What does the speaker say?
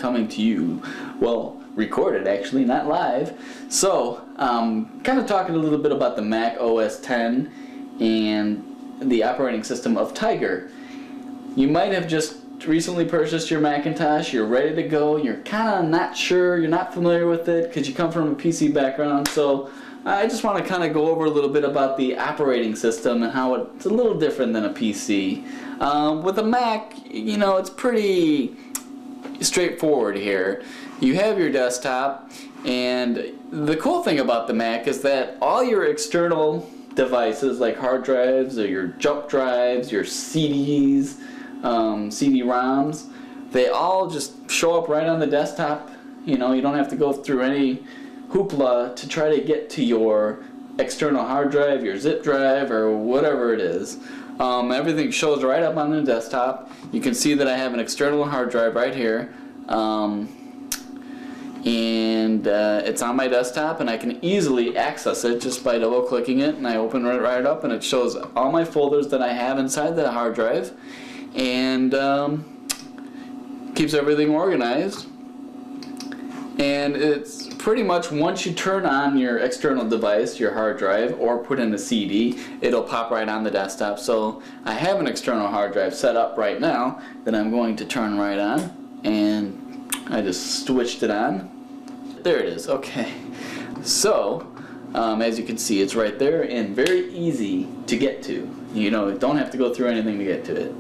coming to you, well, recorded actually, not live. So, kind of talking a little bit about the Mac OS X and the operating system of Tiger. You might have just recently purchased your Macintosh, you're ready to go, you're kind of not sure, you're not familiar with it because you come from a PC background, so I just want to kind of go over a little bit about the operating system and how it's a little different than a PC. With a Mac, you know, it's pretty straightforward here. You have your desktop, and the cool thing about the Mac is that all your external devices like hard drives or your jump drives, your CDs, CD-ROMs, they all just show up right on the desktop. You know, you don't have to go through any hoopla to try to get to your external hard drive, your zip drive, or whatever it is. Everything shows right up on the desktop. You can see that I have an external hard drive right here, and it's on my desktop, and I can easily access it just by double clicking it, and I open it right up and it shows all my folders that I have inside the hard drive, and keeps everything organized. And it's pretty much, once you turn on your external device, your hard drive, or put in a CD, it'll pop right on the desktop. So I have an external hard drive set up right now that I'm going to turn right on, and I just switched it on. There it is. Okay. So as you can see, it's right there and very easy to get to. You know, don't have to go through anything to get to it.